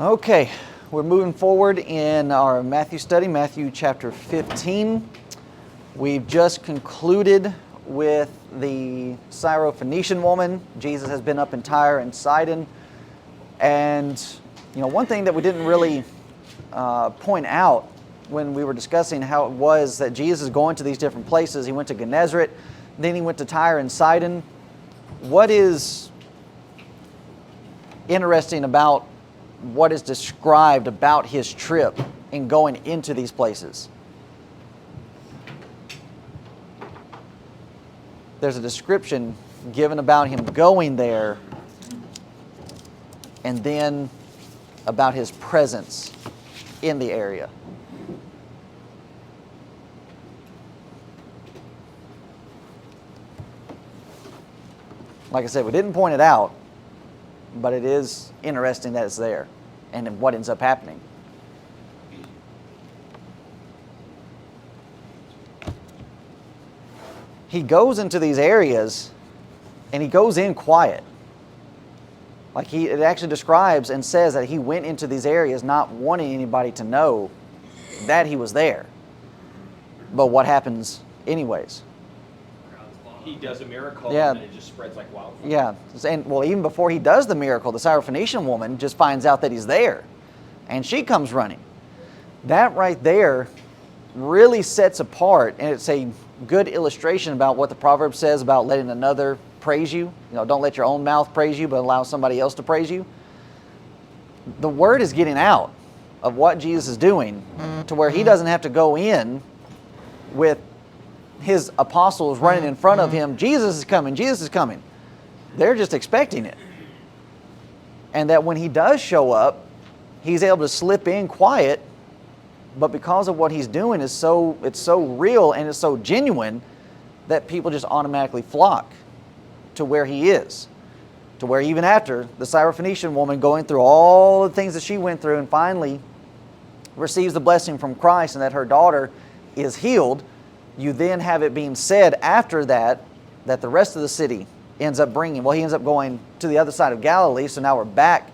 Okay, we're moving forward in our Matthew study, Matthew chapter 15. We've just concluded with the Syrophoenician woman. Jesus has been up in Tyre and Sidon. And, one thing that we didn't really point out when we were discussing how it was that Jesus is going to these different places. He went to Gennesaret, then he went to Tyre and Sidon. What is interesting about what is described about his trip in going into these places? There's a description given about him going there and then about his presence in the area. Like I said, we didn't point it out, but it is interesting that it's there and what ends up happening. He goes into these areas and he goes in quiet. Like it actually describes and says that he went into these areas not wanting anybody to know that he was there. But what happens anyways? He does a miracle, yeah. And it just spreads like wildfire. Yeah, and even before he does the miracle, the Syrophoenician woman just finds out that he's there, and she comes running. That right there really sets apart, and it's a good illustration about what the proverb says about letting another praise you. Don't let your own mouth praise you, but allow somebody else to praise you. The word is getting out of what Jesus is doing to where he doesn't have to go in with his apostles running in front of him. Jesus is coming, Jesus is coming. They're just expecting it. And that when he does show up, he's able to slip in quiet, but because of what he's doing it's so real and it's so genuine that people just automatically flock to where he is. To where even after the Syrophoenician woman going through all the things that she went through and finally receives the blessing from Christ and that her daughter is healed, you then have it being said after that the rest of the city ends up he ends up going to the other side of Galilee, so now we're back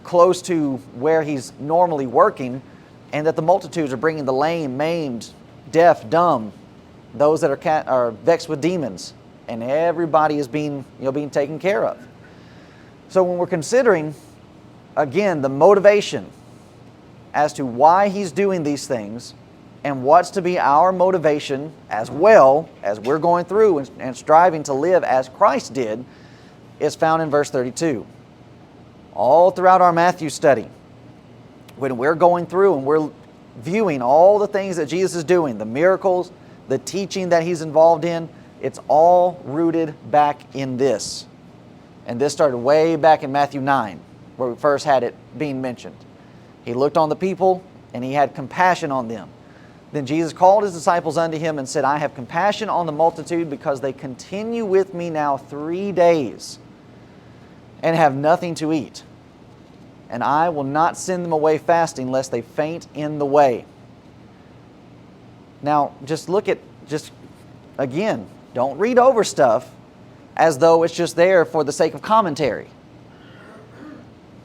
close to where he's normally working, and that the multitudes are bringing the lame, maimed, deaf, dumb, those that are vexed with demons, and everybody is being taken care of. So when we're considering, again, the motivation as to why he's doing these things, and what's to be our motivation as well as we're going through and striving to live as Christ did, is found in verse 32. All throughout our Matthew study, when we're going through and we're viewing all the things that Jesus is doing, the miracles, the teaching that he's involved in, it's all rooted back in this. And this started way back in Matthew 9, where we first had it being mentioned. He looked on the people and he had compassion on them. Then Jesus called his disciples unto him and said, I have compassion on the multitude because they continue with me now 3 days and have nothing to eat. And I will not send them away fasting lest they faint in the way. Now, again, don't read over stuff as though it's just there for the sake of commentary.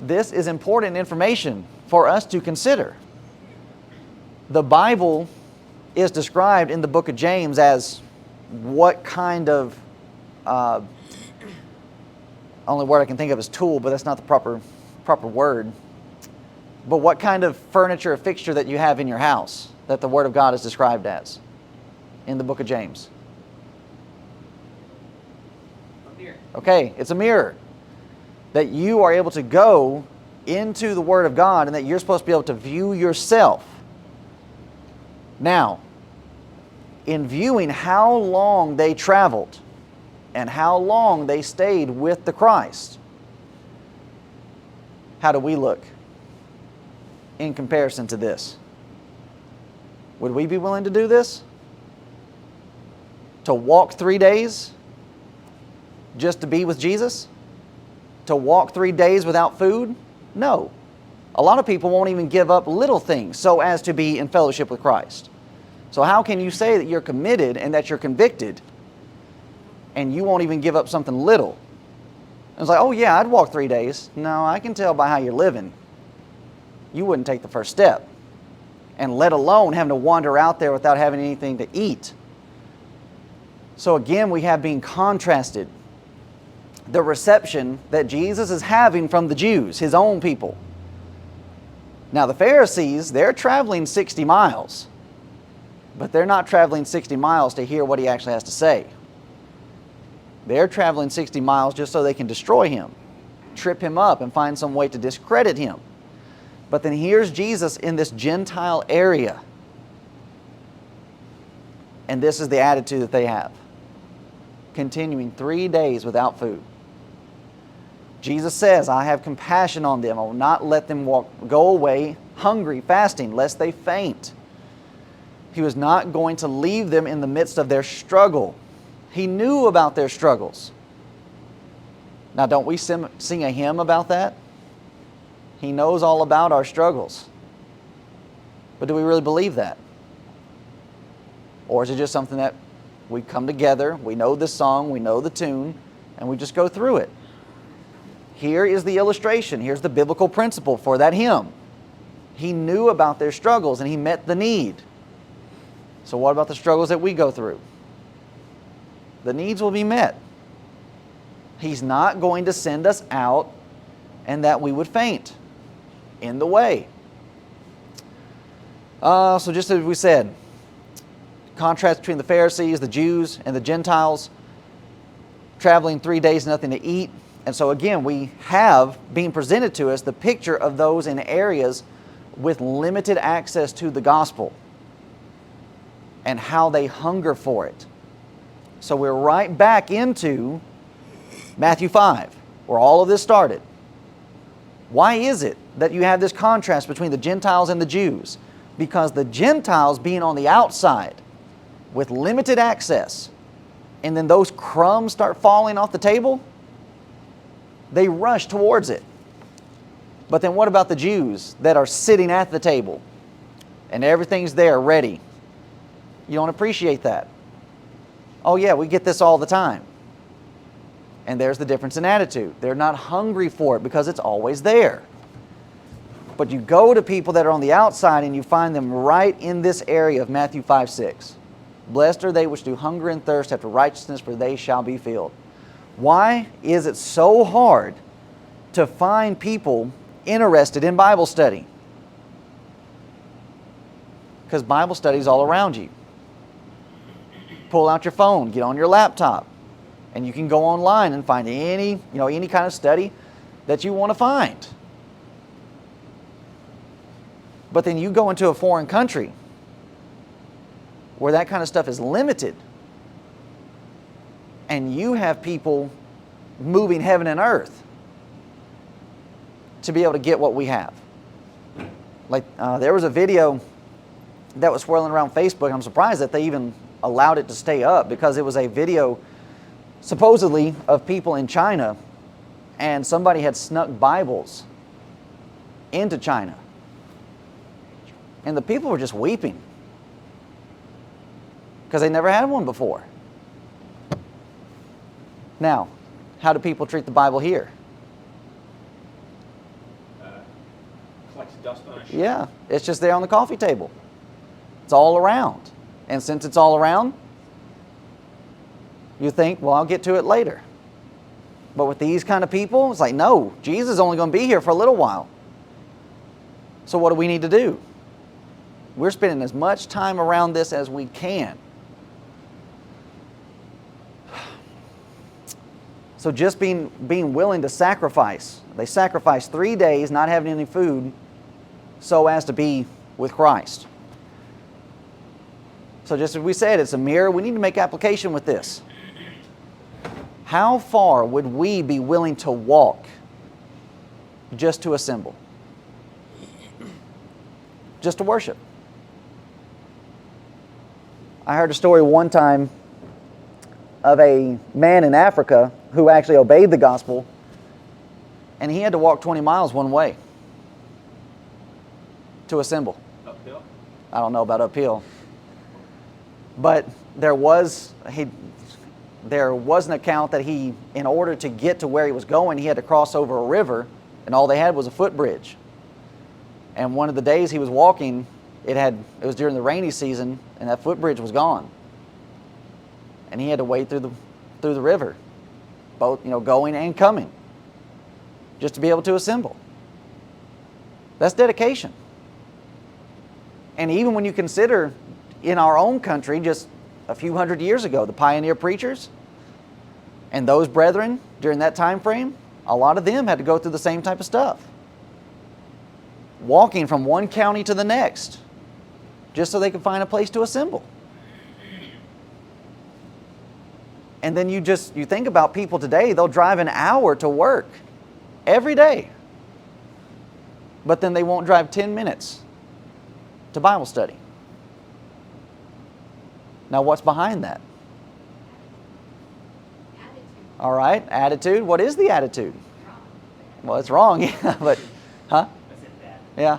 This is important information for us to consider. The Bible is described in the book of James as what kind of, only word I can think of is tool, but that's not the proper word. But what kind of furniture or fixture that you have in your house that the Word of God is described as in the book of James? A mirror. Okay, it's a mirror. That you are able to go into the Word of God and that you're supposed to be able to view yourself. Now, in viewing how long they traveled and how long they stayed with the Christ, how do we look in comparison to this? Would we be willing to do this? To walk 3 days just to be with Jesus? To walk 3 days without food? No. A lot of people won't even give up little things so as to be in fellowship with Christ. So how can you say that you're committed and that you're convicted and you won't even give up something little? And it's like, oh yeah, I'd walk 3 days. No, I can tell by how you're living you wouldn't take the first step. And let alone having to wander out there without having anything to eat. So again, we have being contrasted the reception that Jesus is having from the Jews, his own people. Now the Pharisees, they're traveling 60 miles, but they're not traveling 60 miles to hear what he actually has to say. They're traveling 60 miles just so they can destroy him, trip him up, and find some way to discredit him. But then here's Jesus in this Gentile area. And this is the attitude that they have. Continuing 3 days without food. Jesus says, I have compassion on them. I will not let them go away hungry, fasting, lest they faint. He was not going to leave them in the midst of their struggle. He knew about their struggles. Now, don't we sing a hymn about that? He knows all about our struggles. But do we really believe that? Or is it just something that we come together, we know the song, we know the tune, and we just go through it? Here is the illustration. Here's the biblical principle for that hymn. He knew about their struggles and he met the need. So what about the struggles that we go through? The needs will be met. He's not going to send us out and that we would faint in the way. So just as we said, contrast between the Pharisees, the Jews, and the Gentiles, traveling 3 days, nothing to eat. And so again, we have being presented to us the picture of those in areas with limited access to the gospel and how they hunger for it. So we're right back into Matthew 5, where all of this started. Why is it that you have this contrast between the Gentiles and the Jews? Because the Gentiles being on the outside with limited access, and then those crumbs start falling off the table, they rush towards it. But then what about the Jews that are sitting at the table and everything's there ready? You don't appreciate that. Oh yeah, we get this all the time. And there's the difference in attitude. They're not hungry for it because it's always there. But you go to people that are on the outside and you find them right in this area of Matthew 5:6. Blessed are they which do hunger and thirst after righteousness, for they shall be filled. Why is it so hard to find people interested in Bible study? Because Bible study is all around you. Pull out your phone, get on your laptop, and you can go online and find any kind of study that you want to find. But then you go into a foreign country where that kind of stuff is limited, and you have people moving heaven and earth to be able to get what we have. Like there was a video that was swirling around Facebook. I'm surprised that they even allowed it to stay up, because it was a video supposedly of people in China, and somebody had snuck Bibles into China. And the people were just weeping because they never had one before. Now, how do people treat the Bible here? Collects dust on a shelf. Yeah, it's just there on the coffee table. It's all around. And since it's all around, you think, well, I'll get to it later. But with these kind of people, it's like, no, Jesus is only going to be here for a little while. So what do we need to do? We're spending as much time around this as we can. So just being willing to sacrifice. They sacrificed 3 days not having any food so as to be with Christ. So just as we said, it's a mirror. We need to make application with this. How far would we be willing to walk just to assemble? Just to worship? I heard a story one time of a man in Africa who actually obeyed the gospel, and he had to walk 20 miles one way to assemble. Uphill? I don't know about uphill. But there was an account that he, in order to get to where he was going, he had to cross over a river, and all they had was a footbridge. And one of the days he was walking, it was during the rainy season, and that footbridge was gone. And he had to wade through the river, both going and coming, just to be able to assemble. That's dedication. And even when you consider in our own country, just a few hundred years ago, the pioneer preachers and those brethren during that time frame, a lot of them had to go through the same type of stuff. Walking from one county to the next, just so they could find a place to assemble. And then you think about people today, they'll drive an hour to work every day, but then they won't drive 10 minutes to Bible study. Now, what's behind that? Attitude. All right, attitude. What is the attitude? Wrong. Well, it's wrong, yeah, but, huh? I said bad. Yeah.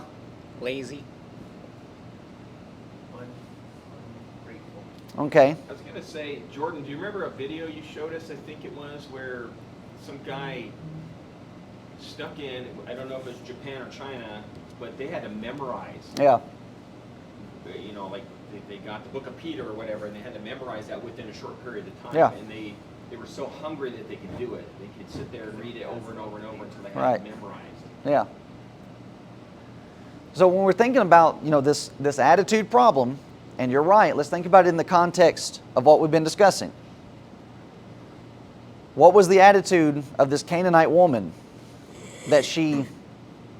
Lazy. Ungrateful. Okay. I was gonna say, Jordan, do you remember a video you showed us? I think it was where some guy stuck in, I don't know if it was Japan or China, but they had to memorize. Yeah. Like they got the book of Peter or whatever, and they had to memorize that within a short period of time. Yeah. And they were so hungry that they could do it. They could sit there and read it over and over and over until they had Right. it memorized. Yeah. So when we're thinking about, this attitude problem, and you're right, let's think about it in the context of what we've been discussing. What was the attitude of this Canaanite woman that she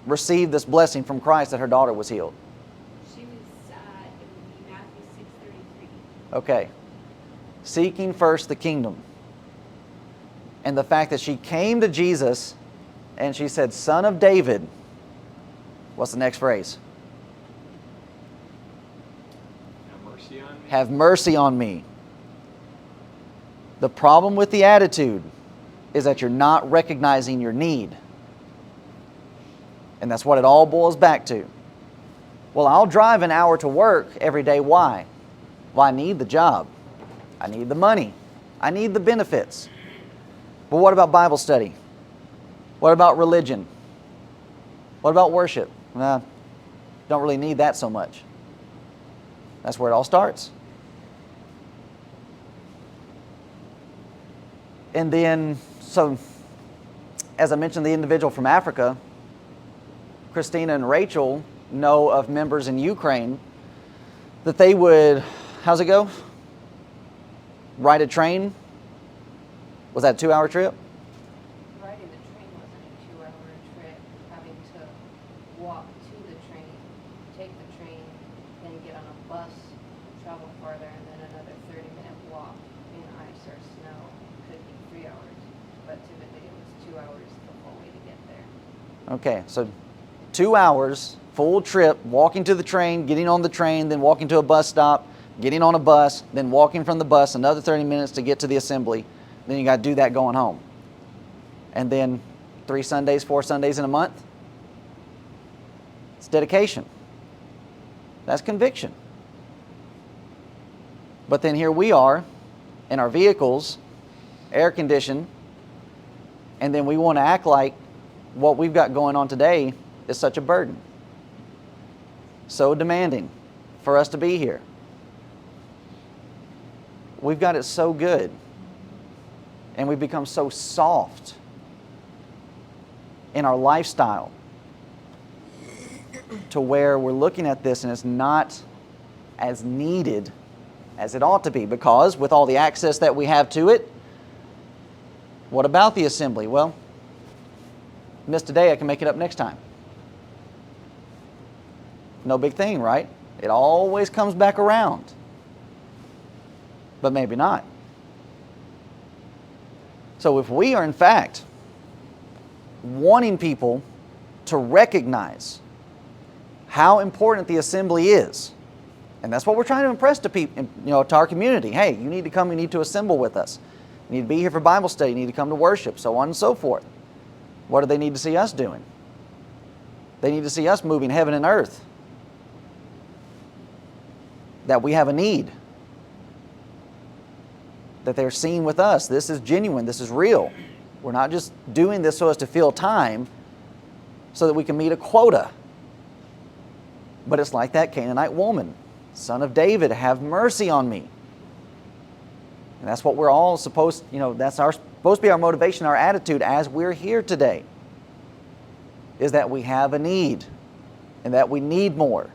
received this blessing from Christ that her daughter was healed? She was, it would be Matthew 6:33. Okay. Seeking first the kingdom. And the fact that she came to Jesus and she said, "Son of David." What's the next phrase? Have mercy on me. Have mercy on me. The problem with the attitude is that you're not recognizing your need. And that's what it all boils back to. Well, I'll drive an hour to work every day. Why? Well, I need the job. I need the money. I need the benefits. But what about Bible study? What about religion? What about worship? Nah, don't really need that so much. That's where it all starts. And then, so, as I mentioned, the individual from Africa, Christina and Rachel know of members in Ukraine that they would, how's it go? Ride a train? Was that a 2-hour trip? Riding the train wasn't a 2-hour trip. Having to walk to the train, take the train, then get on a bus, travel farther, and then another 30-minute walk in ice or snow. Could be 3 hours, but typically it was 2 hours the whole way to get there. Okay, so 2 hours, full trip, walking to the train, getting on the train, then walking to a bus stop, getting on a bus, then walking from the bus another 30 minutes to get to the assembly. Then you got to do that going home. And then 3 Sundays, 4 Sundays in a month. It's dedication. That's conviction. But then here we are in our vehicles, air conditioned, and then we want to act like what we've got going on today is such a burden. So demanding for us to be here. We've got it so good. And we've become so soft in our lifestyle to where we're looking at this and it's not as needed as it ought to be, because with all the access that we have to it, what about the assembly? Well, missed today, I can make it up next time. No big thing, right? It always comes back around. But maybe not. So if we are in fact wanting people to recognize how important the assembly is, and that's what we're trying to impress to people, to our community. Hey, you need to come, you need to assemble with us. You need to be here for Bible study, you need to come to worship, so on and so forth. What do they need to see us doing? They need to see us moving heaven and earth. That we have a need. That they're seeing with us. This is genuine. This is real. We're not just doing this so as to fill time so that we can meet a quota. But it's like that Canaanite woman. Son of David, have mercy on me. And that's what we're all supposed, that's supposed to be our motivation, our attitude as we're here today. Is that we have a need and that we need more.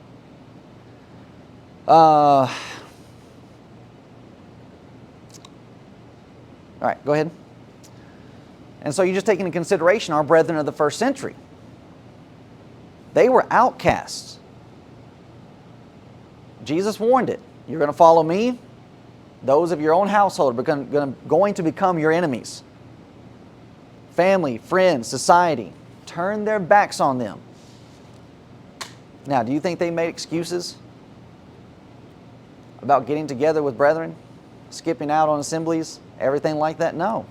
All right, go ahead. And so you just take into consideration our brethren of the first century. They were outcasts. Jesus warned it. You're going to follow me. Those of your own household are going to become your enemies. Family, friends, society. Turn their backs on them. Now, do you think they made excuses about getting together with brethren? Skipping out on assemblies? Everything like that? No.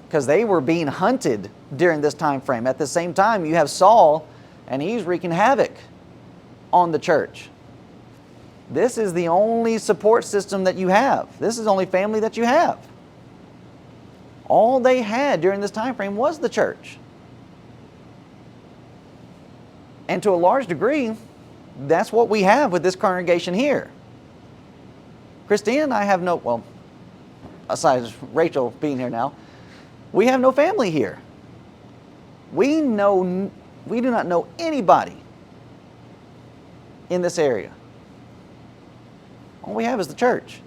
Because they were being hunted during this time frame. At the same time, you have Saul, and he's wreaking havoc on the church. This is the only support system that you have. This is the only family that you have. All they had during this time frame was the church. And to a large degree, that's what we have with this congregation here. Christine and I have aside Rachel being here now, we have no family here. We do not know anybody in this area. All we have is the church.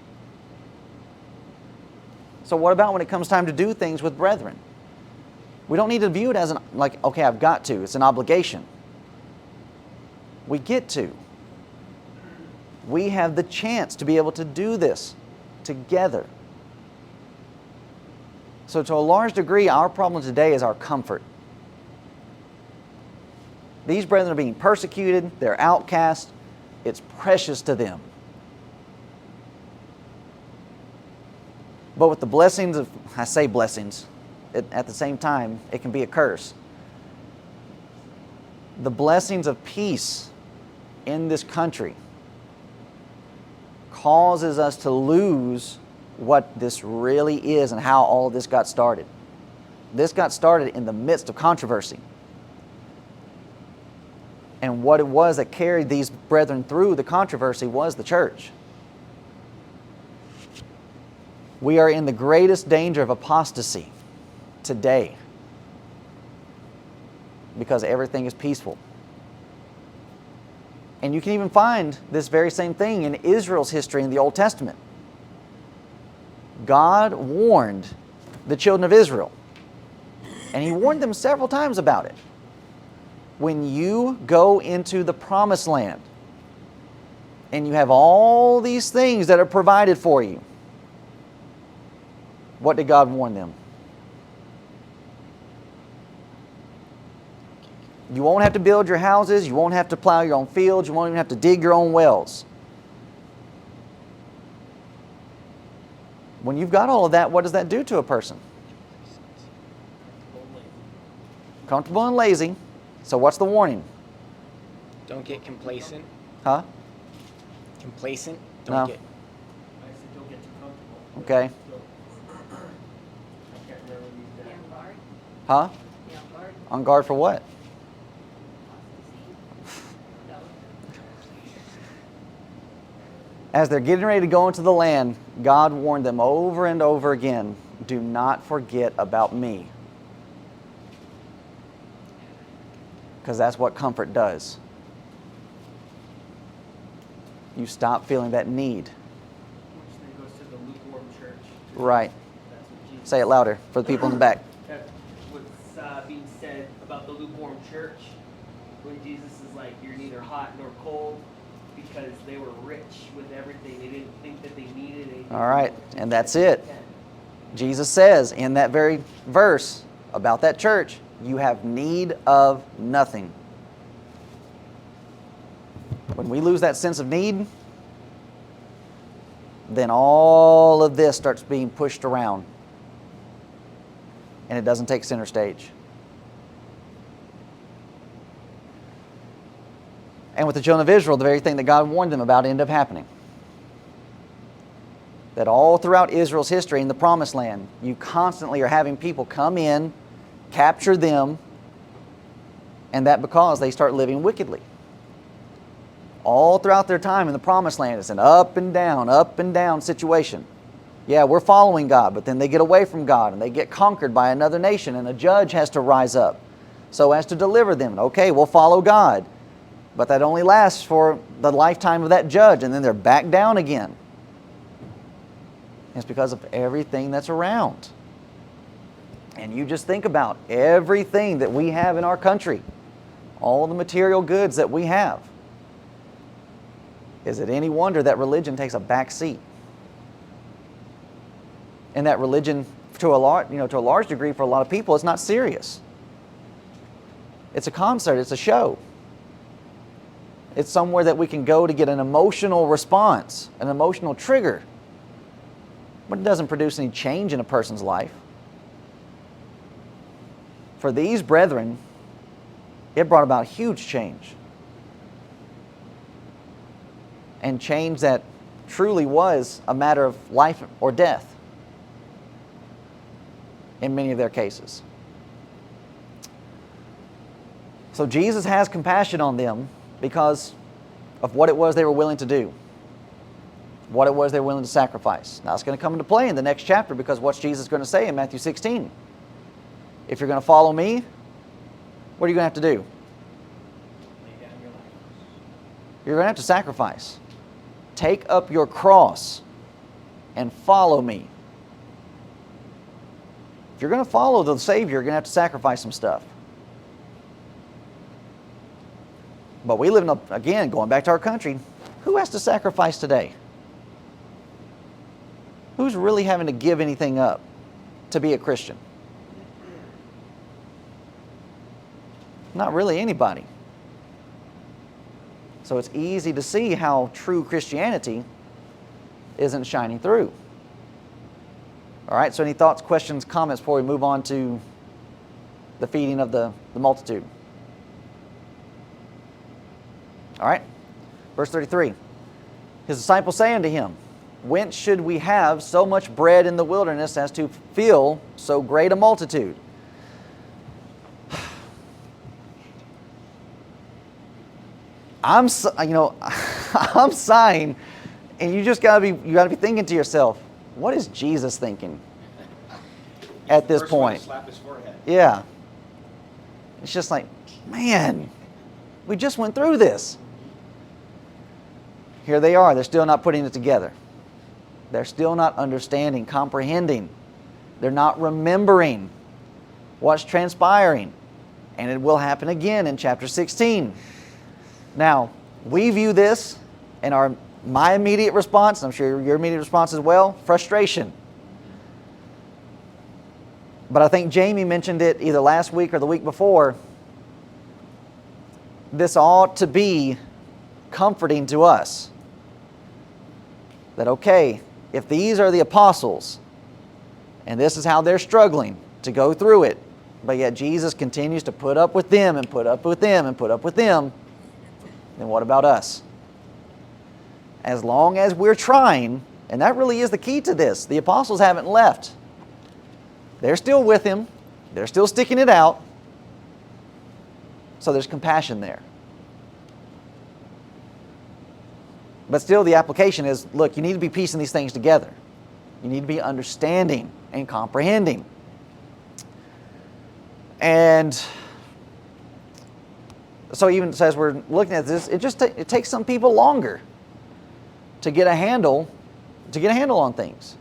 So what about when it comes time to do things with brethren? We don't need to view it as okay, I've got to. It's an obligation. We get to. We have the chance to be able to do this together. So to a large degree, our problem today is our comfort. These brethren are being persecuted. They're outcast. It's precious to them. But with the blessings of, I say blessings, at the same time, it can be a curse. The blessings of peace in this country causes us to lose what this really is and how all of this got started. This got started in the midst of controversy. And what it was that carried these brethren through the controversy was the church. We are in the greatest danger of apostasy today because everything is peaceful. And you can even find this very same thing in Israel's history in the Old Testament. God warned the children of Israel, and He warned them several times about it. When you go into the promised land and you have all these things that are provided for you, what did God warn them? You won't have to build your houses. You won't have to plow your own fields. You won't even have to dig your own wells. When you've got all of that, what does that do to a person? Comfortable and lazy. So what's the warning? Don't get complacent. Huh? Complacent? No. Don't get... I said don't get too comfortable. Okay. I can't remember the Be exact. on guard. Huh? Be on guard. On guard for what? As they're getting ready to go into the land, God warned them over and over again, do not forget about me. Because that's what comfort does. You stop feeling that need. Which then goes to the lukewarm church. Right. That's what Jesus Say it louder for the people in the back. That's what's being said about the lukewarm church when Jesus is like, you're neither hot nor cold, because they were rich with everything. They didn't think that they needed anything. All right, and that's it. Jesus says in that very verse about that church, you have need of nothing. When we lose that sense of need, then all of this starts being pushed around. And it doesn't take center stage. And with the children of Israel, the very thing that God warned them about ended up happening. That all throughout Israel's history in the Promised Land, you constantly are having people come in, capture them, And that because they start living wickedly. All throughout their time in the Promised Land, it's an up and down situation. Yeah, we're following God, but then they get away from God and they get conquered by another nation, and a judge has to rise up so as to deliver them. Okay, we'll follow God, but that only lasts for the lifetime of that judge, and then they're back down again. It's because of everything that's around. And you just think about everything that we have in our country, all the material goods that we have. Is it any wonder that religion takes a back seat? And that religion, to a large degree, for a lot of people, is not serious. It's a concert. It's a show. It's somewhere that we can go to get an emotional response, an emotional trigger. But it doesn't produce any change in a person's life. For these brethren, it brought about huge change. And change that truly was a matter of life or death in many of their cases. So Jesus has compassion on them because of what it was they were willing to do, what it was they were willing to sacrifice. Now it's going to come into play in the next chapter, because what's Jesus going to say in Matthew 16? If you're going to follow me, what are you going to have to do? Lay down your life. You're going to have to sacrifice. Take up your cross and follow me. If you're going to follow the Savior, you're going to have to sacrifice some stuff. But we live in again, going back to our country, who has to sacrifice today? Who's really having to give anything up to be a Christian? Not really anybody. So it's easy to see how true Christianity isn't shining through. All right, so any thoughts, questions, comments before we move on to the feeding of the multitude? All right, verse 33. His disciples say unto him, whence should we have so much bread in the wilderness as to fill so great a multitude? I'm sighing, and you gotta be thinking to yourself, what is Jesus thinking at this point? Slap his forehead. Yeah, it's just like, man, we just went through this. Here they are. They're still not putting it together. They're still not understanding, comprehending. They're not remembering what's transpiring, and it will happen again in chapter 16. Now, we view this, and my immediate response, and I'm sure your immediate response as well, frustration. But I think Jamie mentioned it either last week or the week before. This ought to be comforting to us. That, okay, if these are the apostles, and this is how they're struggling to go through it, but yet Jesus continues to put up with them and put up with them and put up with them, then what about us? As long as we're trying, and that really is the key to this, the apostles haven't left. They're still with him. They're still sticking it out. So there's compassion there. But still the application is, look, you need to be piecing these things together. You need to be understanding and comprehending. And so even as we're looking at this, it takes some people longer to get a handle on things.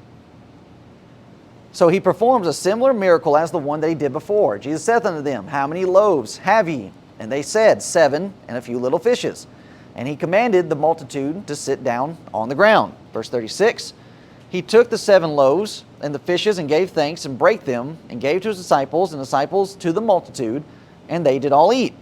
So he performs a similar miracle as the one that he did before. Jesus saith unto them, how many loaves have ye? And they said, 7, and a few little fishes. And he commanded the multitude to sit down on the ground. Verse 36, he took the 7 loaves and the fishes and gave thanks and brake them and gave to his disciples and disciples to the multitude, and they did all eat.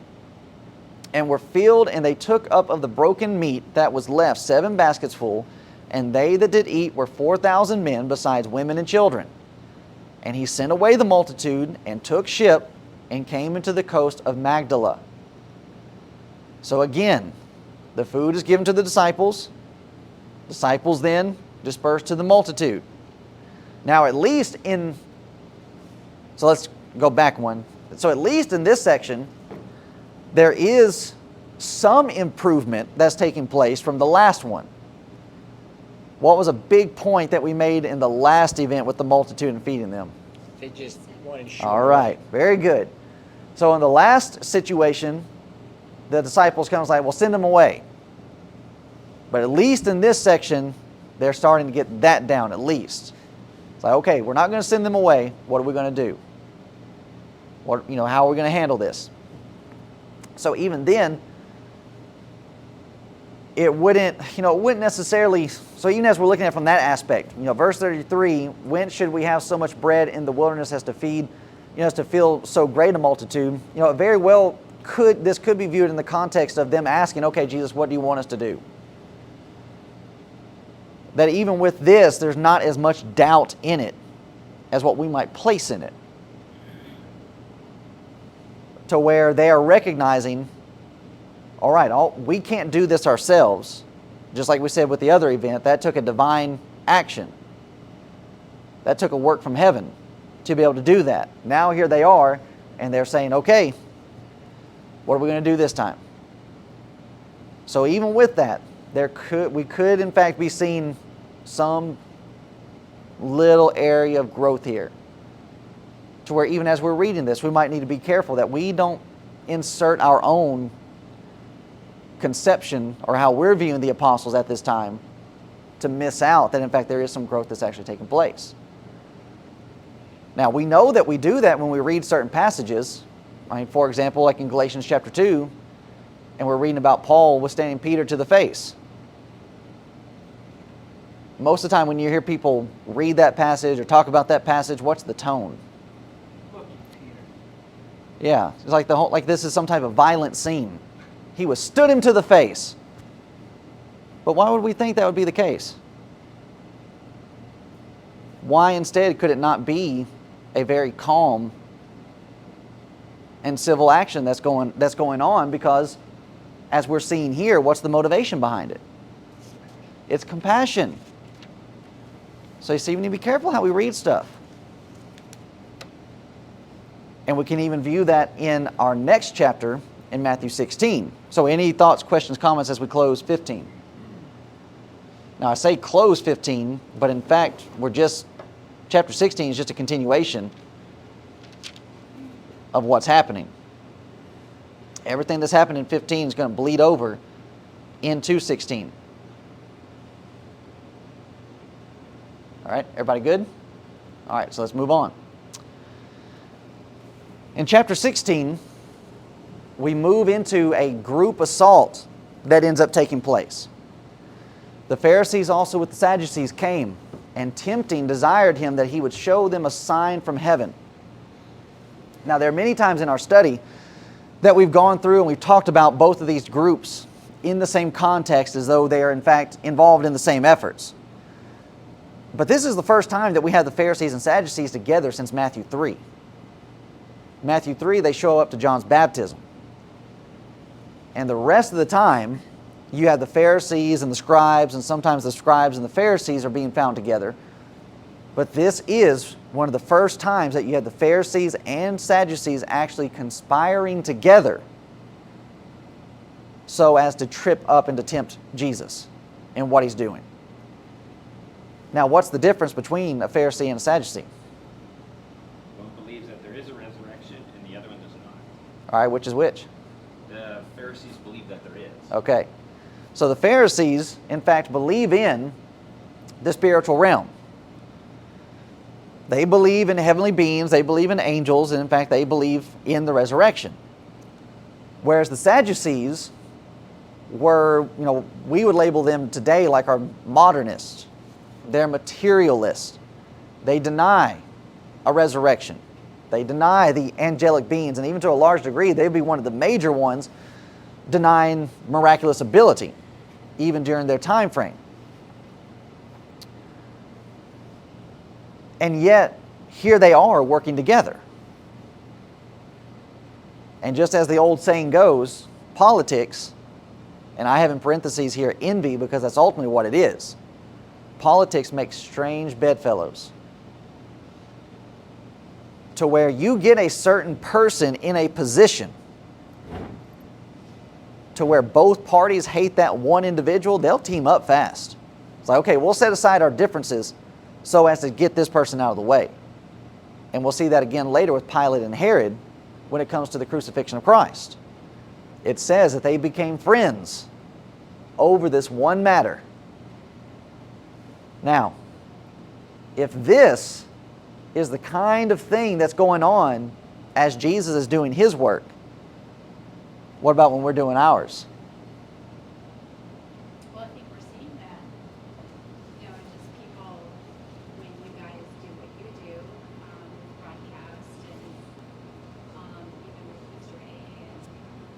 And were filled, and they took up of the broken meat that was left 7 baskets full, and they that did eat were 4,000 men, besides women and children. And he sent away the multitude, and took ship, and came into the coast of Magdala. So again, the food is given to the disciples. Disciples then disperse to the multitude. Now at least so let's go back one. So at least in this section, there is some improvement that's taking place from the last one. What was a big point that we made in the last event with the multitude and feeding them? They just wanted sure. All right, very good. So in the last situation, the disciples come and say, well, send them away. But at least in this section, they're starting to get that down at least. It's like, okay, we're not going to send them away. What are we going to do? How are we going to handle this? So even then, it wouldn't necessarily, so even as we're looking at it from that aspect, verse 33, when should we have so much bread in the wilderness as to feed, as to fill so great a multitude? It very well could be viewed in the context of them asking, okay, Jesus, what do you want us to do? That even with this, there's not as much doubt in it as what we might place in it. To where they are recognizing, all right, we can't do this ourselves. Just like we said with the other event, that took a divine action. That took a work from heaven to be able to do that. Now here they are, and they're saying, okay, what are we going to do this time? So even with that, we could in fact be seeing some little area of growth here. To where even as we're reading this, we might need to be careful that we don't insert our own conception or how we're viewing the apostles at this time to miss out that in fact there is some growth that's actually taking place. Now we know that we do that when we read certain passages. For example, like in Galatians chapter 2, and we're reading about Paul withstanding Peter to the face. Most of the time when you hear people read that passage or talk about that passage, what's the tone? Yeah, it's like this is some type of violent scene. He withstood him to the face. But why would we think that would be the case? Why instead could it not be a very calm and civil action that's going on? Because as we're seeing here, what's the motivation behind it? It's compassion. So you see, we need to be careful how we read stuff. And we can even view that in our next chapter in Matthew 16. So any thoughts, questions, comments as we close 15? Now I say close 15, but in fact chapter 16 is just a continuation of what's happening. Everything that's happened in 15 is going to bleed over into 16. All right, everybody good? All right, so let's move on. In chapter 16, we move into a group assault that ends up taking place. The Pharisees also with the Sadducees came, and tempting desired him that he would show them a sign from heaven. Now there are many times in our study that we've gone through and we've talked about both of these groups in the same context as though they are in fact involved in the same efforts. But this is the first time that we have the Pharisees and Sadducees together since Matthew 3. Matthew 3, they show up to John's baptism. And the rest of the time, you have the Pharisees and the scribes, and sometimes the scribes and the Pharisees are being found together. But this is one of the first times that you have the Pharisees and Sadducees actually conspiring together so as to trip up and to tempt Jesus in what he's doing. Now, what's the difference between a Pharisee and a Sadducee? One believes that there is a resurrection, and the other one does not. All right, which is which? The Pharisees believe that there is. Okay. So the Pharisees, in fact, believe in the spiritual realm. They believe in heavenly beings, they believe in angels, and in fact, they believe in the resurrection. Whereas the Sadducees were, we would label them today like our modernists. They're materialists. They deny a resurrection. They deny the angelic beings, and even to a large degree, they'd be one of the major ones denying miraculous ability, even during their time frame. And yet, here they are working together. And just as the old saying goes, politics, and I have in parentheses here envy because that's ultimately what it is. Politics makes strange bedfellows. To where you get a certain person in a position, to where both parties hate that one individual, they'll team up fast. It's like, okay, we'll set aside our differences so as to get this person out of the way. And we'll see that again later with Pilate and Herod when it comes to the crucifixion of Christ. It says that they became friends over this one matter. Now, if this is the kind of thing that's going on as Jesus is doing His work, what about when we're doing ours? Well, I think we're seeing that. You know, just people, when you guys do what you do, broadcast and even with Mr. A and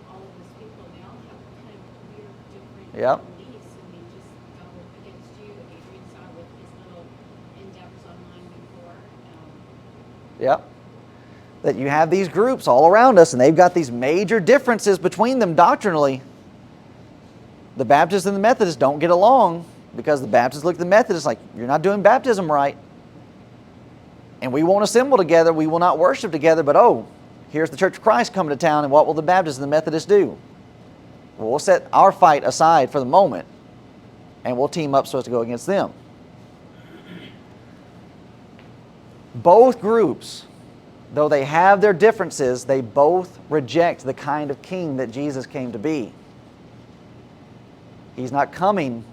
all of those people, they all have kind of weird, different Yep. beliefs, and they just go against you. Adrian saw with his little endeavors online before. Yep. That you have these groups all around us and they've got these major differences between them doctrinally. The Baptists and the Methodists don't get along because the Baptists look at the Methodists like, you're not doing baptism right. And we won't assemble together, we will not worship together, but here's the Church of Christ coming to town, and what will the Baptists and the Methodists do? Well, we'll set our fight aside for the moment and we'll team up so as to go against them. Both groups, though they have their differences, they both reject the kind of king that Jesus came to be. He's not coming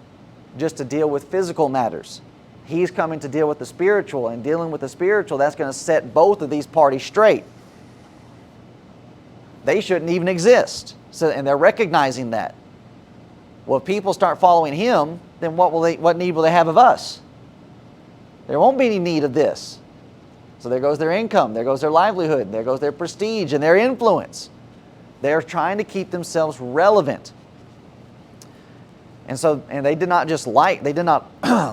just to deal with physical matters. He's coming to deal with the spiritual, and dealing with the spiritual, that's going to set both of these parties straight. They shouldn't even exist, and they're recognizing that. Well, if people start following Him, then what need will they have of us? There won't be any need of this. So there goes their income, there goes their livelihood, there goes their prestige and their influence. They're trying to keep themselves relevant. And they did not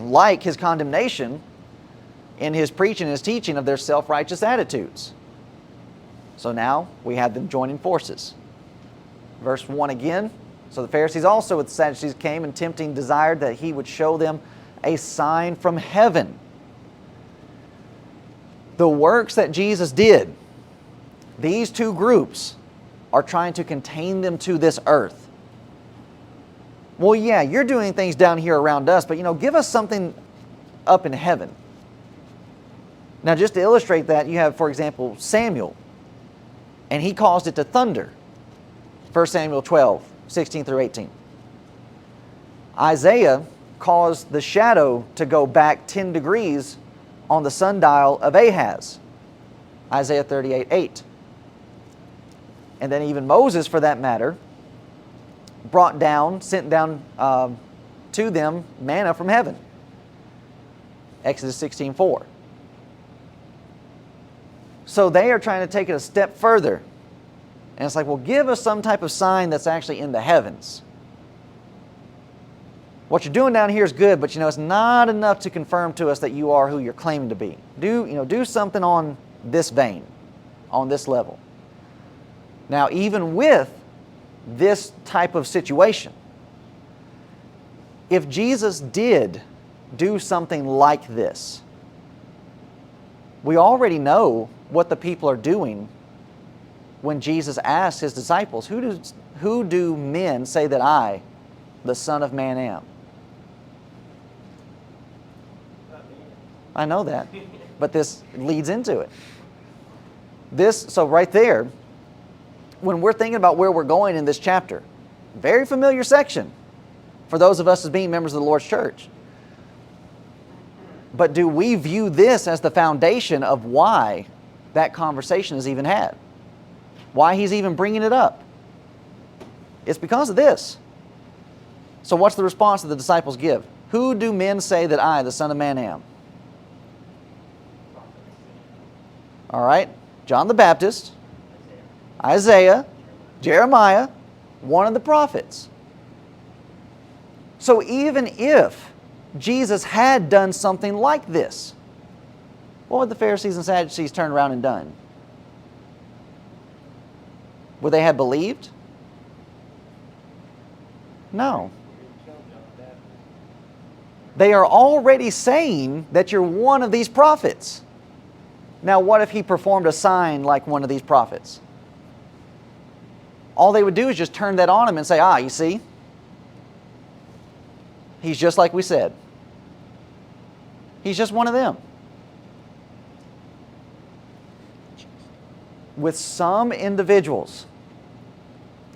like His condemnation in His preaching and His teaching of their self-righteous attitudes. So now we have them joining forces. Verse 1 again. So the Pharisees also with the Sadducees came, and tempting desired that He would show them a sign from heaven. The works that Jesus did, these two groups are trying to contain them to this earth. Well, yeah, you're doing things down here around us, but give us something up in heaven. Now, just to illustrate that, you have, for example, Samuel, and he caused it to thunder. 1 Samuel 12, 16 through 18. Isaiah caused the shadow to go back 10 degrees on the sundial of Ahaz. Isaiah 38, 8. And then even Moses, for that matter, sent down to them manna from heaven. Exodus 16, 4. So they are trying to take it a step further. And it's like, well, give us some type of sign that's actually in the heavens. What you're doing down here is good, but it's not enough to confirm to us that you are who you're claiming to be. Do something on this vein, on this level. Now, even with this type of situation, if Jesus did do something like this, we already know what the people are doing when Jesus asked His disciples, who do men say that I, the Son of Man, am? I know that, but this leads into it. So right there, when we're thinking about where we're going in this chapter, very familiar section for those of us as being members of the Lord's church. But do we view this as the foundation of why that conversation is even had? Why He's even bringing it up? It's because of this. So what's the response that the disciples give? Who do men say that I, the Son of Man, am? All right, John the Baptist, Isaiah, Jeremiah, one of the prophets. So even if Jesus had done something like this, what would the Pharisees and Sadducees turn around and done? Would they have believed? No. They are already saying that you're one of these prophets. Now, what if He performed a sign like one of these prophets? all they would do is just turn that on him and say, you see? He's just like we said. He's just one of them. With some individuals,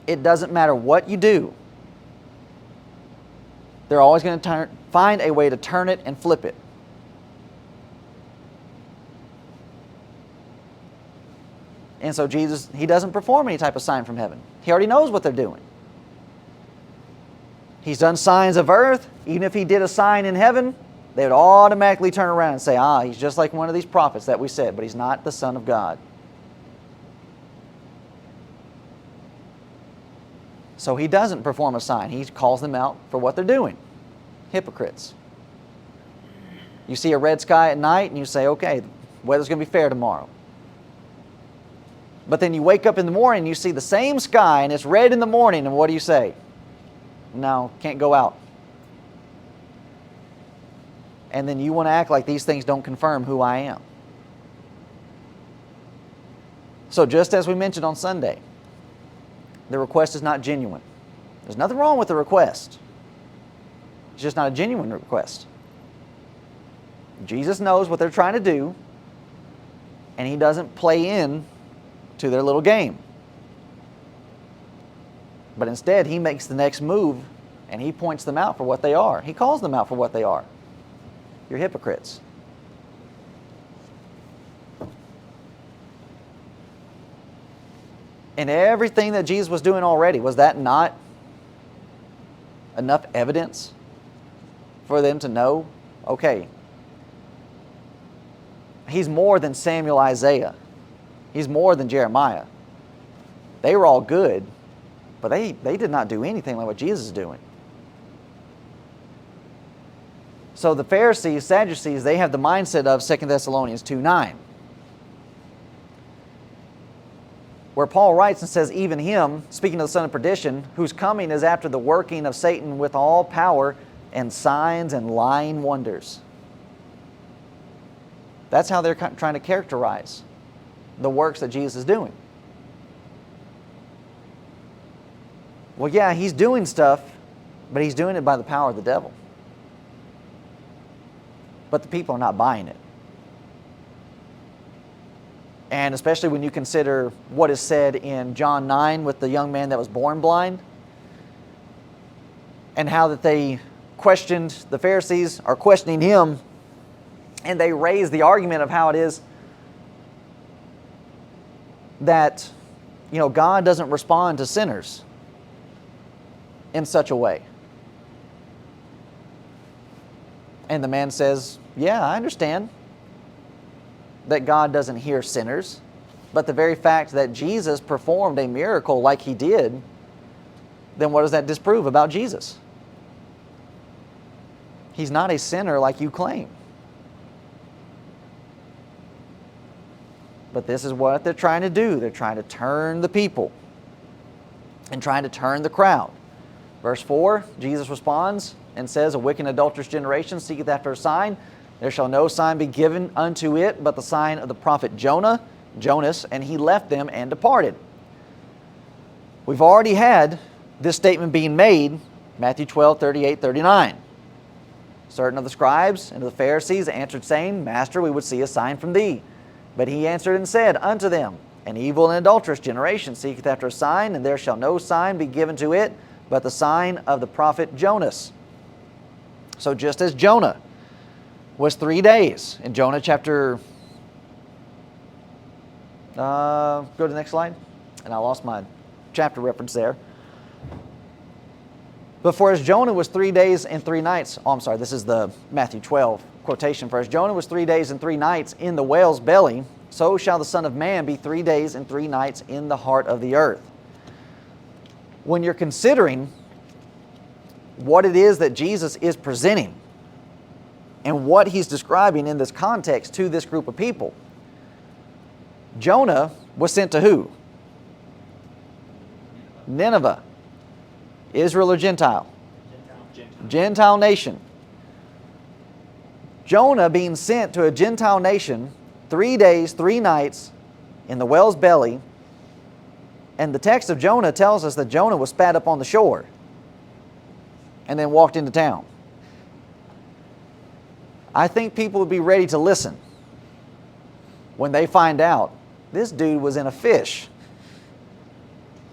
it doesn't matter what you do. They're always going to find a way to turn it and flip it. And so Jesus, he doesn't perform any type of sign from heaven. He already knows what they're doing. He's done signs of earth. Even if he did a sign in heaven, they would automatically turn around and say, he's just like one of these prophets that we said, but he's not the Son of God. So he doesn't perform a sign. He calls them out for what they're doing. Hypocrites. You see a red sky at night and you say, okay, the weather's going to be fair tomorrow. But then you wake up in the morning and you see the same sky and it's red in the morning, and what do you say? No, can't go out. And then you want to act like these things don't confirm who I am. So just as we mentioned on Sunday, the request is not genuine. There's nothing wrong with the request. It's just not a genuine request. Jesus knows what they're trying to do, and he doesn't play in to their little game. But instead, he makes the next move, and he points them out for what they are. He calls them out for what they are. You're hypocrites. And everything that Jesus was doing already, was that not enough evidence for them to know, okay, he's more than Samuel, Isaiah. He's more than Jeremiah. They were all good, but they did not do anything like what Jesus is doing. So the Pharisees, Sadducees, they have the mindset of 2 Thessalonians 2:9. Where Paul writes and says, even him, speaking of the son of perdition, whose coming is after the working of Satan with all power and signs and lying wonders. That's how they're trying to characterize the works that Jesus is doing. Well, yeah, he's doing stuff, but he's doing it by the power of the devil. But the people are not buying it. And especially when you consider what is said in John 9 with the young man that was born blind, and how that they questioned, the Pharisees are questioning him, and they raise the argument of how it is that, God doesn't respond to sinners in such a way. And the man says, yeah, I understand that God doesn't hear sinners, but the very fact that Jesus performed a miracle like he did, then what does that disprove about Jesus? He's not a sinner like you claim. But this is what they're trying to do. They're trying to turn the people and trying to turn the crowd. Verse 4, Jesus responds and says, a wicked and adulterous generation seeketh after a sign. There shall no sign be given unto it but the sign of the prophet Jonas, and he left them and departed. We've already had this statement being made, Matthew 12, 38, 39. Certain of the scribes and of the Pharisees answered, saying, Master, we would see a sign from thee. But he answered and said unto them, an evil and adulterous generation seeketh after a sign, and there shall no sign be given to it but the sign of the prophet Jonas. So just as Jonah was 3 days in Jonah chapter, go to the next slide, and I lost my chapter reference there. But for as Jonah was 3 days and 3 nights, this is the Matthew 12 quotation. For as Jonah was 3 days and 3 nights in the whale's belly, so shall the Son of Man be 3 days and 3 nights in the heart of the earth. When you're considering what it is that Jesus is presenting and what he's describing in this context to this group of people, Jonah was sent to who? Nineveh. Israel or Gentile? Gentile nation. Jonah being sent to a Gentile nation 3 days, 3 nights in the whale's belly And the text of Jonah tells us that Jonah was spat up on the shore and then walked into town. I think people would be ready to listen when they find out this dude was in a fish.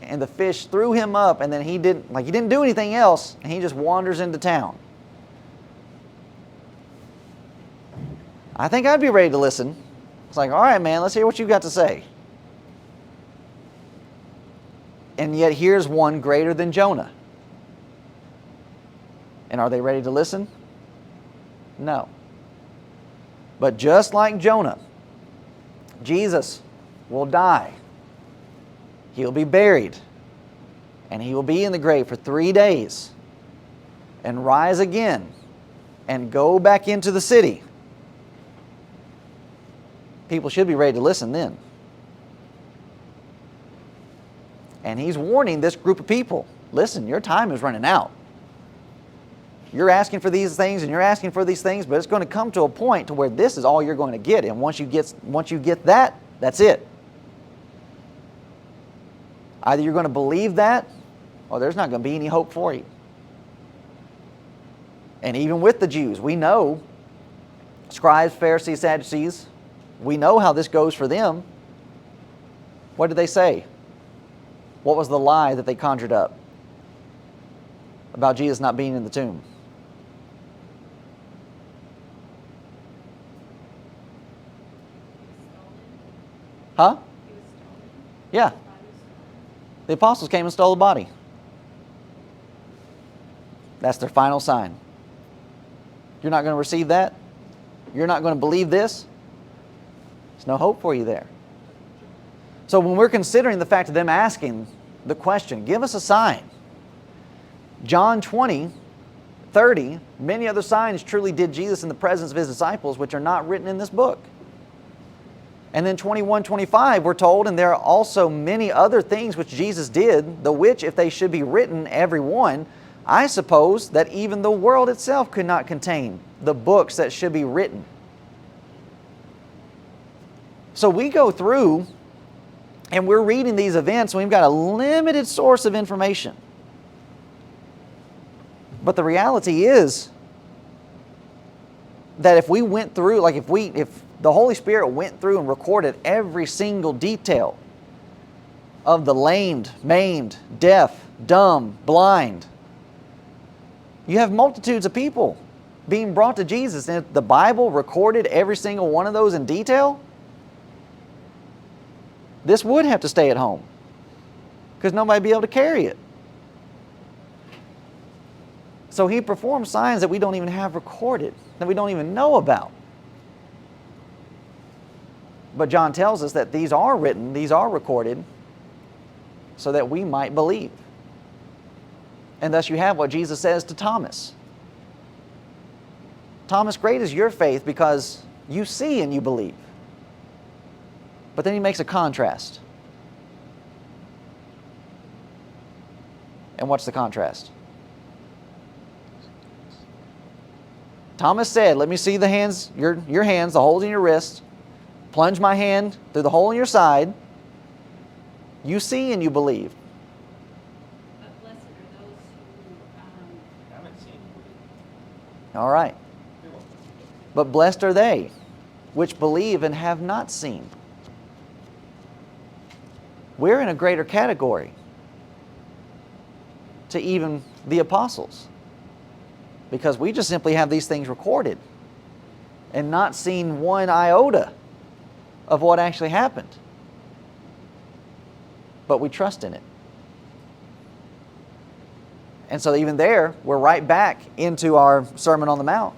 And the fish threw him up, and then he didn't do anything else, and he just wanders into town. I think I'd be ready to listen. It's like, all right, man, let's hear what you got to say. And yet here's one greater than Jonah. And are they ready to listen? No. But just like Jonah, Jesus will die. He'll be buried. And he will be in the grave for 3 days. And rise again. And go back into the city. People should be ready to listen then. And he's warning this group of people, listen, your time is running out. You're asking for these things and you're asking for these things, but it's going to come to a point to where this is all you're going to get. And once you get that, that's it. Either you're going to believe that, or there's not going to be any hope for you. And even with the Jews, we know, scribes, Pharisees, Sadducees, we know how this goes for them. What did they say? What was the lie that they conjured up about Jesus not being in the tomb? Huh? Yeah. The apostles came and stole the body. That's their final sign. You're not going to receive that? You're not going to believe this? There's no hope for you there. So when we're considering the fact of them asking the question, give us a sign. John 20:30, many other signs truly did Jesus in the presence of his disciples, which are not written in this book. And then 21:25, we're told, and there are also many other things which Jesus did, the which, if they should be written, every one, I suppose that even the world itself could not contain the books that should be written. So we go through and we're reading these events, and we've got a limited source of information. But the reality is that if we went through, if the Holy Spirit went through and recorded every single detail of the lamed, maimed, deaf, dumb, blind, you have multitudes of people being brought to Jesus. And if the Bible recorded every single one of those in detail, this would have to stay at home because nobody would be able to carry it. So he performed signs that we don't even have recorded, that we don't even know about. But John tells us that these are written, these are recorded, so that we might believe. And thus you have what Jesus says to Thomas. Thomas, great is your faith because you see and you believe. But then he makes a contrast. And what's the contrast? Thomas said, let me see the hands, your hands, the holes in your wrist. Plunge my hand through the hole in your side. You see and you believe. But blessed are those who Haven't seen. All right. But blessed are they which believe and have not seen. We're in a greater category to even the apostles, because we just simply have these things recorded and not seen one iota of what actually happened. But we trust in it. And so even there, we're right back into our Sermon on the Mount.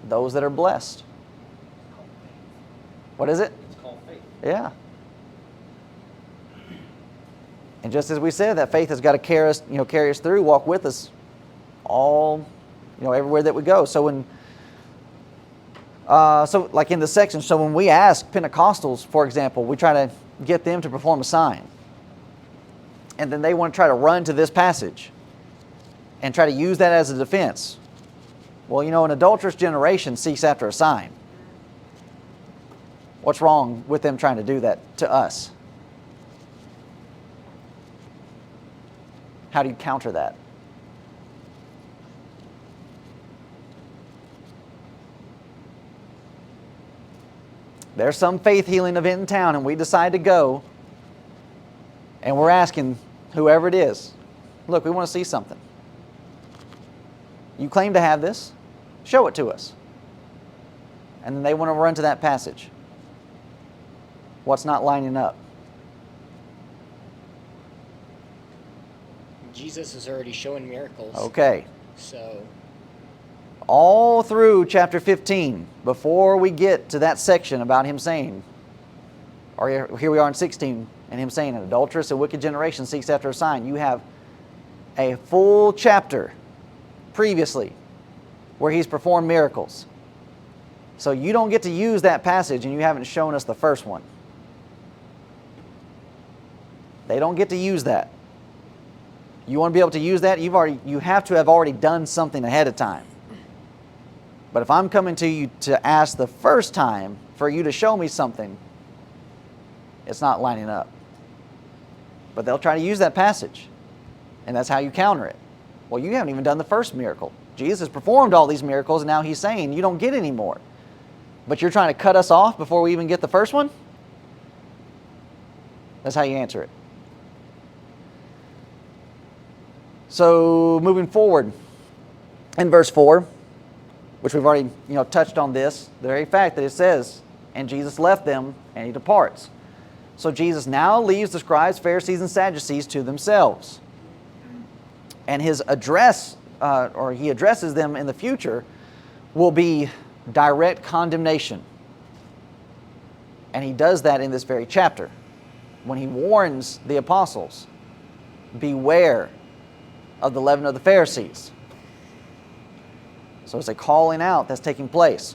Those that are blessed. What is it? It's called faith. Yeah. And just as we said, that faith has got to carry us through, walk with us all, everywhere that we go. So like in the section, so when we ask Pentecostals, for example, we try to get them to perform a sign. And then they want to try to run to this passage and try to use that as a defense. Well, an adulterous generation seeks after a sign. What's wrong with them trying to do that to us? How do you counter that? There's some faith healing event in town and we decide to go, and we're asking whoever it is, look, we want to see something. You claim to have this, show it to us. And then they want to run to that passage. What's not lining up? Jesus is already showing miracles. Okay. So, All through chapter 15, before we get to that section about him saying, or here we are in 16, and him saying, an adulterous and wicked generation seeks after a sign. You have a full chapter previously where he's performed miracles. So you don't get to use that passage and you haven't shown us the first one. They don't get to use that. You want to be able to use that, you have to have already done something ahead of time. But if I'm coming to you to ask the first time for you to show me something, it's not lining up. But they'll try to use that passage. And that's how you counter it. Well, you haven't even done the first miracle. Jesus performed all these miracles and now he's saying you don't get any more. But you're trying to cut us off before we even get the first one? That's how you answer it. So moving forward, in verse 4, which we've already touched on this, the very fact that it says, and Jesus left them and he departs. So Jesus now leaves the scribes, Pharisees, and Sadducees to themselves. And his address, or he addresses them in the future, will be direct condemnation. And he does that in this very chapter. When he warns the apostles, beware of the leaven of the Pharisees. So it's a calling out that's taking place.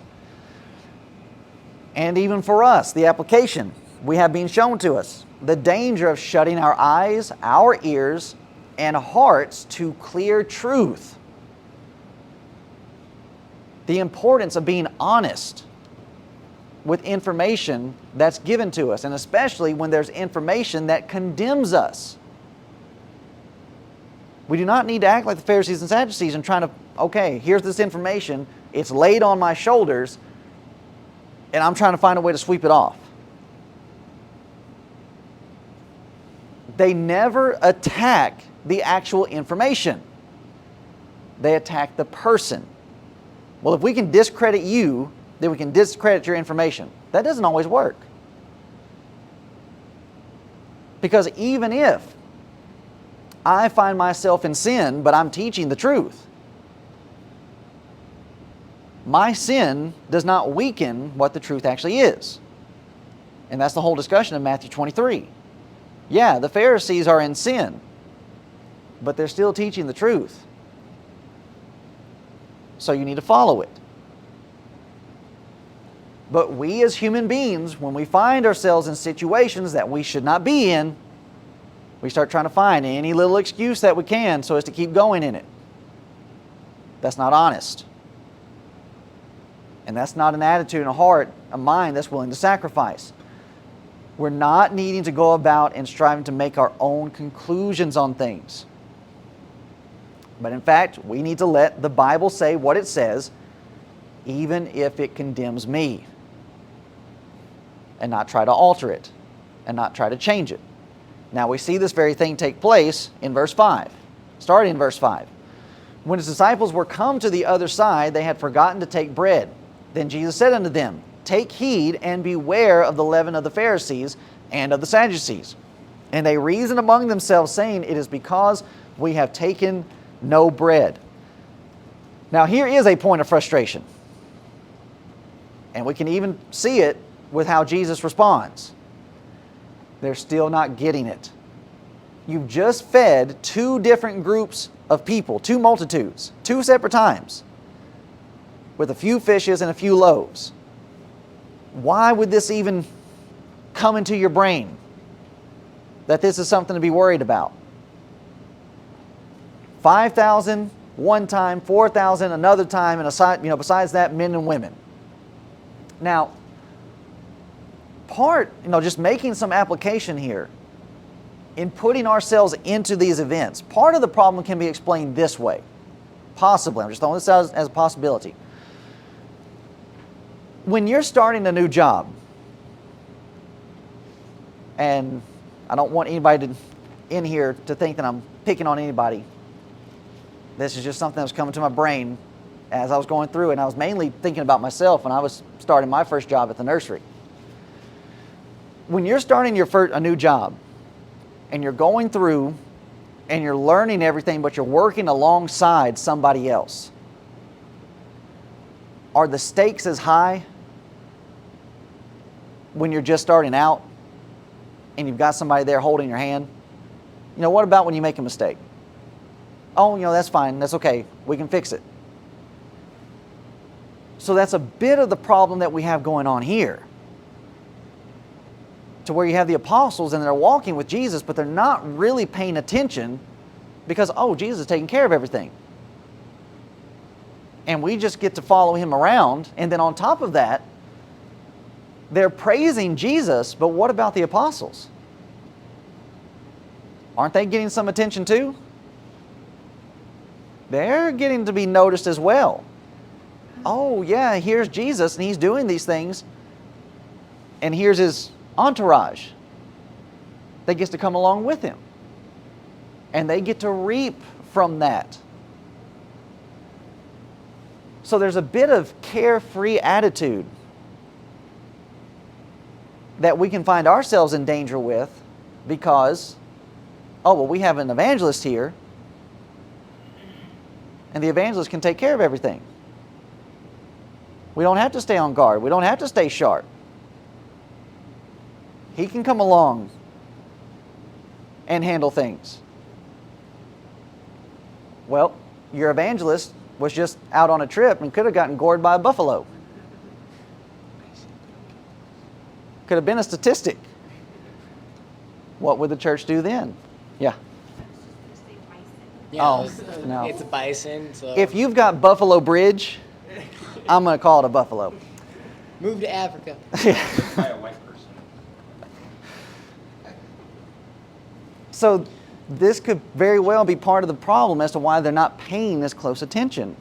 And even for us, the application, we have been shown to us the danger of shutting our eyes, our ears, and hearts to clear truth. The importance of being honest with information that's given to us, and especially when there's information that condemns us. We do not need to act like the Pharisees and Sadducees and trying to, okay, here's this information, it's laid on my shoulders, and I'm trying to find a way to sweep it off. They never attack the actual information. They attack the person. Well, if we can discredit you, then we can discredit your information. That doesn't always work. Because even if I find myself in sin, but I'm teaching the truth, my sin does not weaken what the truth actually is. And that's the whole discussion of Matthew 23. Yeah, the Pharisees are in sin, but they're still teaching the truth. So you need to follow it. But we as human beings, when we find ourselves in situations that we should not be in, we start trying to find any little excuse that we can so as to keep going in it. That's not honest. And that's not an attitude and a heart, a mind that's willing to sacrifice. We're not needing to go about and striving to make our own conclusions on things. But in fact, we need to let the Bible say what it says, even if it condemns me. And not try to alter it, and not try to change it. Now we see this very thing take place in verse 5. Starting in verse 5. When his disciples were come to the other side, they had forgotten to take bread. Then Jesus said unto them, Take heed and beware of the leaven of the Pharisees and of the Sadducees. And they reasoned among themselves, saying, It is because we have taken no bread. Now here is a point of frustration. And we can even see it with how Jesus responds. They're still not getting it. You've just fed two different groups of people, two multitudes, two separate times, with a few fishes and a few loaves. Why would this even come into your brain that this is something to be worried about? 5,000 one time, 4,000 another time, and aside, besides that, men and women. Now, just making some application here, in putting ourselves into these events. Part of the problem can be explained this way. Possibly. I'm just throwing this out as a possibility. When you're starting a new job, and I don't want anybody in here to think that I'm picking on anybody. This is just something that was coming to my brain as I was going through, and I was mainly thinking about myself when I was starting my first job at the nursery. When you're starting a new job, and you're going through, and you're learning everything, but you're working alongside somebody else, are the stakes as high when you're just starting out and you've got somebody there holding your hand? You know, what about when you make a mistake? Oh, you know, that's fine. That's okay. We can fix it. So that's a bit of the problem that we have going on here. To where you have the apostles and they're walking with Jesus, but they're not really paying attention because, oh, Jesus is taking care of everything. And we just get to follow him around. And then on top of that, they're praising Jesus, but what about the apostles? Aren't they getting some attention too? They're getting to be noticed as well. Oh yeah, here's Jesus and he's doing these things. And here's his entourage that gets to come along with him. And they get to reap from that. So there's a bit of carefree attitude that we can find ourselves in danger with because, oh, well, we have an evangelist here, and the evangelist can take care of everything. We don't have to stay on guard. We don't have to stay sharp. He can come along and handle things. Well, your evangelist was just out on a trip and could have gotten gored by a buffalo. Could have been a statistic. What would the church do then? Yeah. Yeah, Oh, no. It's a bison, so If you've got Buffalo Bridge, I'm going to call it a buffalo. move to Africa. By a white person. So this could very well be part of the problem as to why they're not paying as close attention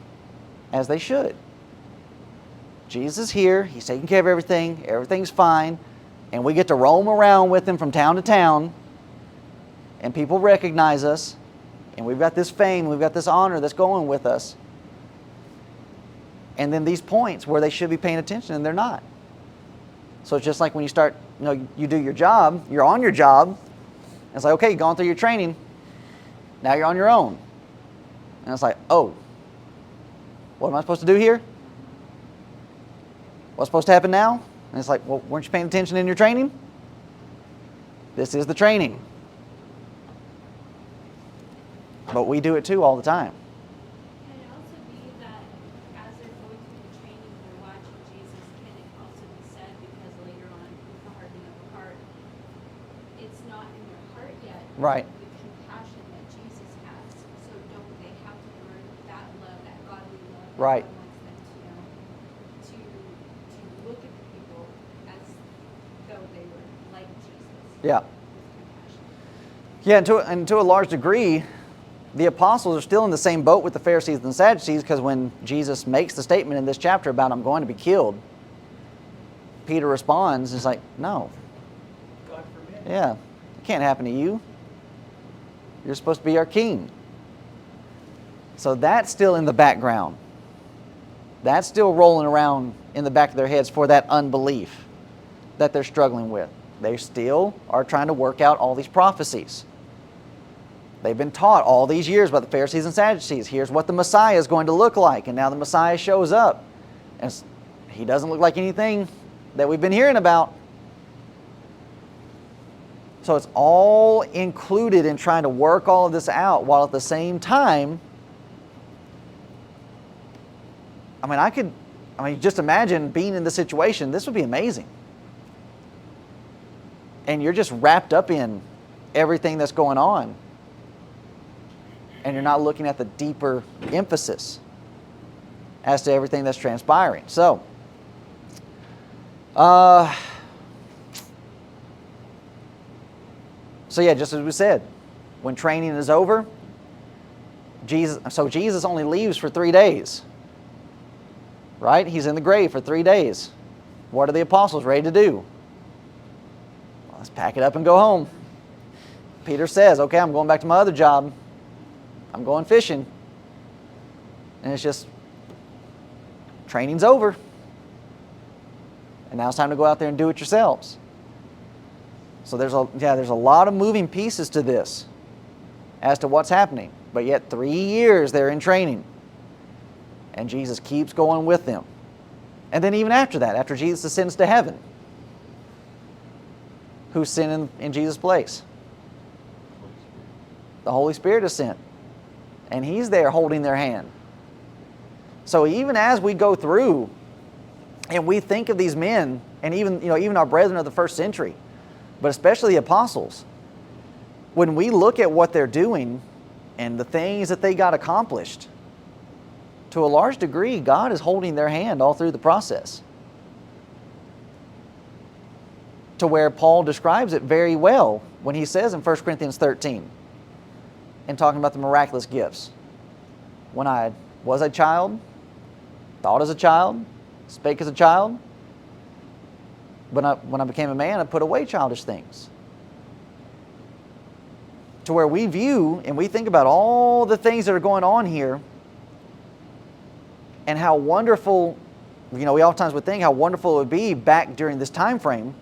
as they should. Jesus is here. He's taking care of everything. Everything's fine. And we get to roam around with him from town to town. And people recognize us. And we've got this fame. We've got this honor that's going with us. And then these points where they should be paying attention and they're not. So it's just like when you start, you do your job. You're on your job. And it's like, okay, you've gone through your training. Now you're on your own. And it's like, oh, what am I supposed to do here? What's supposed to happen now? And it's like, well, weren't you paying attention in your training? This is the training. But we do it too all the time. Can it also be that as they're going through the training, they're watching Jesus? Can it also be said, because later on, with the hardening of the heart, it's not in their heart yet. Right. The compassion that Jesus has. So don't they have to learn that love, that godly love? that Right. God wants them to look at the people as though they were like Jesus. Yeah. With compassion. Yeah, and to a large degree, the apostles are still in the same boat with the Pharisees and the Sadducees, because when Jesus makes the statement in this chapter about I'm going to be killed, Peter responds, it's like, no. God forbid. Yeah, it can't happen to you. You're supposed to be our king. So that's still in the background. That's still rolling around in the back of their heads for that unbelief that they're struggling with. They still are trying to work out all these prophecies. They've been taught all these years by the Pharisees and Sadducees. Here's what the Messiah is going to look like. And now the Messiah shows up. And he doesn't look like anything that we've been hearing about. So it's all included in trying to work all of this out, while at the same time, just imagine being in this situation. This would be amazing. And you're just wrapped up in everything that's going on. And you're not looking at the deeper emphasis as to everything that's transpiring. So, So yeah, just as we said, when training is over, Jesus only leaves for 3 days. Right? He's in the grave for 3 days. What are the apostles ready to do? Well, let's pack it up and go home. Peter says, okay, I'm going back to my other job. I'm going fishing. And it's just, training's over. And now it's time to go out there and do it yourselves. So there's a lot of moving pieces to this as to what's happening. But yet 3 years they're in training. And Jesus keeps going with them. And then even after that, after Jesus ascends to heaven, who's sent in Jesus' place? The Holy Spirit is sent. And He's there holding their hand. So even as we go through and we think of these men, and even our brethren of the first century, but especially the apostles, when we look at what they're doing and the things that they got accomplished, to a large degree, God is holding their hand all through the process. To where Paul describes it very well when he says in 1 Corinthians 13, and talking about the miraculous gifts. When I was a child, thought as a child, spake as a child, but when I became a man, I put away childish things. To where we view and we think about all the things that are going on here, and how wonderful, we oftentimes would think how wonderful it would be back during this time frame.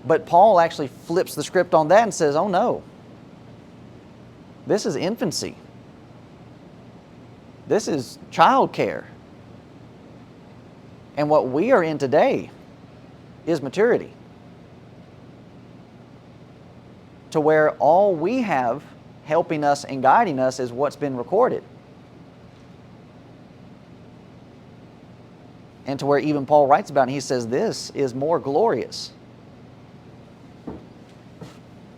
But Paul actually flips the script on that and says, oh no, this is infancy. This is childcare. And what we are in today is maturity. To where all we have helping us and guiding us is what's been recorded. And to where even Paul writes about it, he says this is more glorious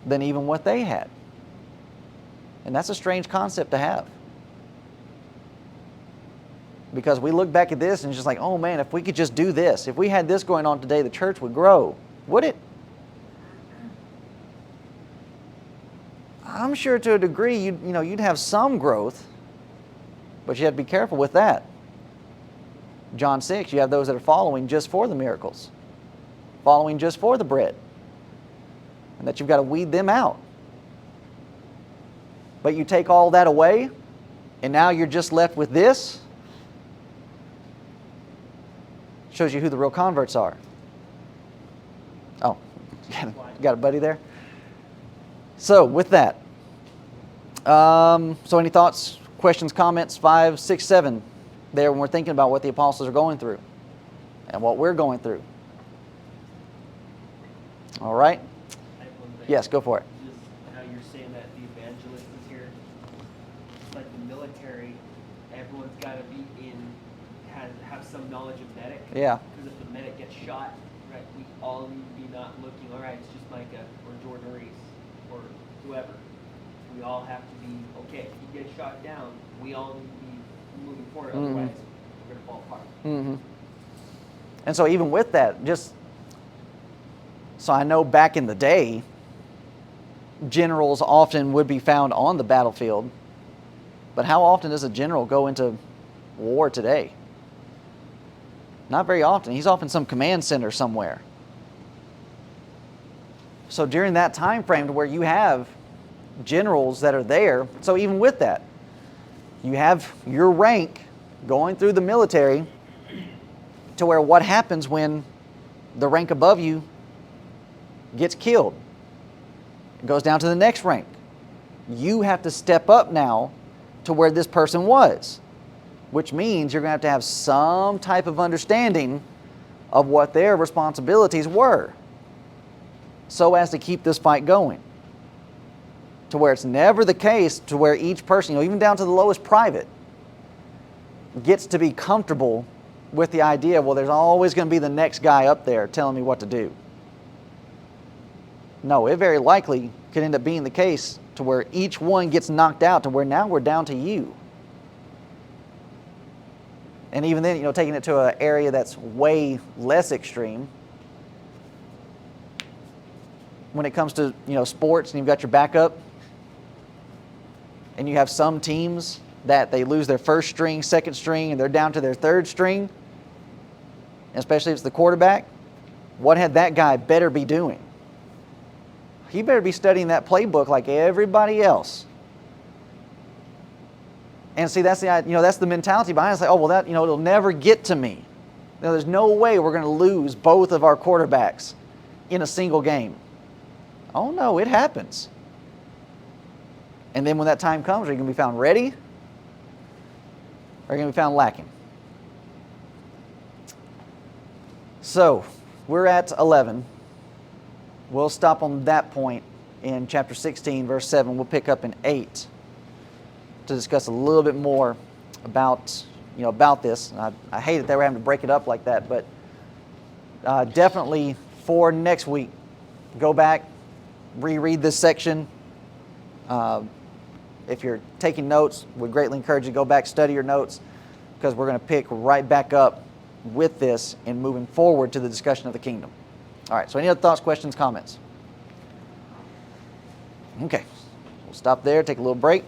than even what they had. And that's a strange concept to have. Because we look back at this and it's just like, oh man, if we could just do this, if we had this going on today, the church would grow. Would it? I'm sure to a degree you'd have some growth, but you have to be careful with that. John 6, you have those that are following just for the miracles, following just for the bread, and that you've got to weed them out. But you take all that away, and now you're just left with this. Shows you who the real converts are. Oh, you got a buddy there? So with that, so any thoughts, questions, comments, 5, 6, 7 there when we're thinking about what the apostles are going through and what we're going through? All right? I have one thing. Yes, go for it. Just how you're saying that the evangelist is here. Like the military, everyone's got to be have some knowledge of medic. Yeah. Because if the medic gets shot, right, we all need to be not looking, all right, it's just Micah or Jordan Reese or whoever. We all have to be, okay, if he gets shot down, we all need to be moving forward, otherwise we're going to fall apart. Mm-hmm. And so even with that, so I know back in the day, generals often would be found on the battlefield, but how often does a general go into war today? Not very often. He's often some command center somewhere. So during that time frame to where you have generals that are there, so even with that, you have your rank going through the military to where what happens when the rank above you gets killed? It goes down to the next rank. You have to step up now to where this person was, which means you're going to have some type of understanding of what their responsibilities were so as to keep this fight going. To where it's never the case to where each person, even down to the lowest private, gets to be comfortable with the idea, well, there's always going to be the next guy up there telling me what to do. No, it very likely could end up being the case to where each one gets knocked out to where now we're down to you. And even then, taking it to an area that's way less extreme, when it comes to sports and you've got your backup, and you have some teams that they lose their first string, second string, and they're down to their third string, especially if it's the quarterback, what had that guy better be doing? He better be studying that playbook like everybody else. And see, that's the mentality behind it. It's like, oh, well, that, it'll never get to me. There's no way we're going to lose both of our quarterbacks in a single game. Oh, no, it happens. And then when that time comes, are you going to be found ready? Or are you going to be found lacking? So, we're at 11. We'll stop on that point in chapter 16, verse 7. We'll pick up in 8 to discuss a little bit more about this. I hate that they were having to break it up like that, but definitely for next week, go back, reread this section. If you're taking notes, we'd greatly encourage you to go back, study your notes, because we're going to pick right back up with this and moving forward to the discussion of the kingdom. All right, so any other thoughts, questions, comments? Okay, we'll stop there, take a little break.